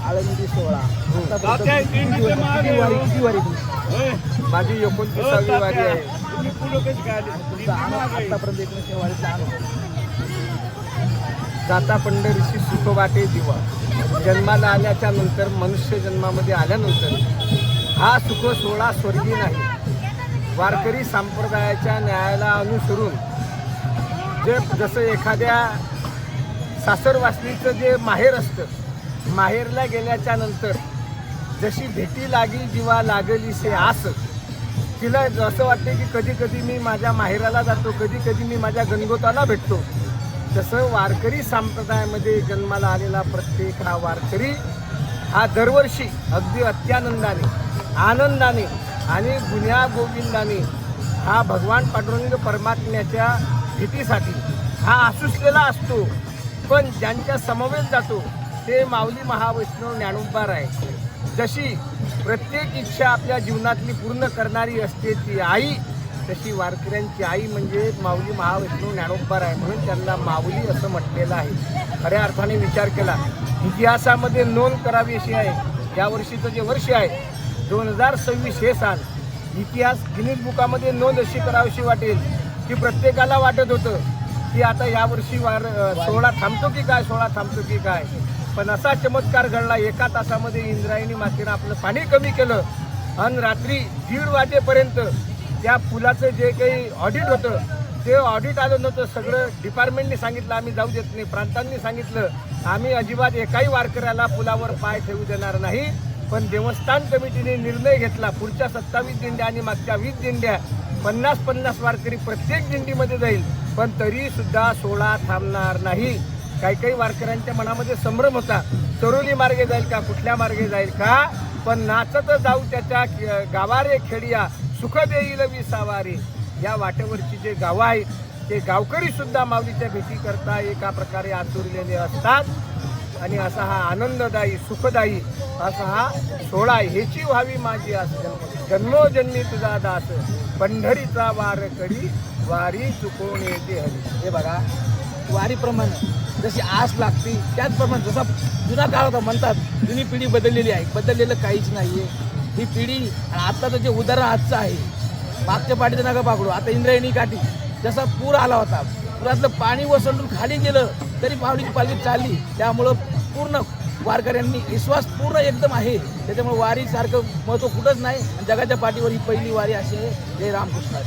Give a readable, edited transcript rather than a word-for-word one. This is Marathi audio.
आळंदी 16 माझी 29वी वारी आहे. आतापर्यंत 19 वारीचा अनुभव. जाता पंढरीशी सुख वाटे दिवा. जन्माला आल्याच्या नंतर, मनुष्य जन्मामध्ये आल्यानंतर हा सुख सोहळा स्वर्गीय नाही. वारकरी संप्रदायाच्या न्यायाला अनुसरून जसं एखाद्या सासरवासनीचं जे माहेर असतं, माहेरला गेल्याच्या नंतर जशी भेटी लागी जीवा लागलीसे आस, तिला असं वाटते की कधी कधी मी माझ्या माहेराला जातो, कधी कधी मी माझ्या गणगोताला भेटतो. तसं वारकरी संप्रदायामध्ये जन्माला आलेला प्रत्येक हा वारकरी हा दरवर्षी अगदी अत्यानंदाने, आनंदाने आणि गुण्या गोविंदाने हा भगवान पांडुरंग परमात्म्याच्या भेटीसाठी हा आसुसलेला असतो. पण ज्यांच्या समवेत जातो ते माऊली महावैष्णव ज्ञानोबा आहे. जशी प्रत्येक इच्छा आपल्या जीवनातली पूर्ण करणारी असते ती आई, तशी वारकऱ्यांची आई म्हणजे माऊली महावैष्णव ज्ञानोबा आहे. म्हणून त्यांना माऊली असं म्हटलेलं आहे. खऱ्या अर्थाने विचार केला, इतिहासामध्ये नोंद करावी अशी आहे. यावर्षीचं जे वर्ष आहे 2026 हे साल, इतिहास गिनीज बुकामध्ये नोंद अशी करावीशी वाटेल की प्रत्येकाला वाटत होतं की आता यावर्षी सोहळा थांबतो की काय, सोहळा थांबतो की काय. पण असा चमत्कार घडला, 1 तासामध्ये इंद्रायणी मातेनं आपलं पाणी कमी केलं आणि रात्री 1:30 वाजेपर्यंत त्या पुलाचं जे काही ऑडिट होतं ते ऑडिट आलं नव्हतं. सगळं डिपार्टमेंटने सांगितलं आम्ही जाऊ देत नाही, प्रांतांनी सांगितलं आम्ही अजिबात एकाही वारकऱ्याला पुलावर पाय ठेवू देणार नाही. पण देवस्थान कमिटीने निर्णय घेतला, पुढच्या 27 दिंड्या आणि मागच्या 20 दिंड्या 50-50 वारकरी प्रत्येक दिंडीमध्ये जाईल, पण तरी सुद्धा सोहळा थांबणार नाही. काही वारकऱ्यांच्या मनामध्ये संभ्रम होता, चरोली मार्गे जाईल का, कुठल्या मार्गे जाईल का. पण नाचत जाऊ त्याच्या गावारे खेडिया, सुख देईल विसावारे. या वाटेवरची जे गावं आहेत ते गावकरी सुद्धा माऊलीच्या भेटी करता एका प्रकारे आतुरलेले असतात. आणि असा हा आनंददायी, सुखदायी असा हा सोहळा आहे. ह्याची व्हावी माझी आस, जन्मोजन्मी तुझा दास, पंढरीचा वारकरी वारी चुकवणे ते हरी. हे बघा, वारीप्रमाणे जशी आस लागते त्याचप्रमाणे जसा जुना काळ होता म्हणतात, जुनी पिढी बदललेली आहे, बदललेलं काहीच नाही आहे. ही पिढी आणि आत्ताचं जे उदाहरण आजचं आहे, मागच्या पाठीचं नका पाकडू. आता इंद्रायणी काठी जसा पूर आला होता, पुरातलं पाणी ओसंडून खाली गेलं तरी माऊलीची पालखी चालली. त्यामुळं पूर्ण वारकऱ्यांनी विश्वास पूर्ण एकदम आहे. त्याच्यामुळे वारीसारखं महत्त्व कुठंच नाही. जगाच्या पाठीवर ही पहिली वारी अशी आहे. जय रामकृष्ण.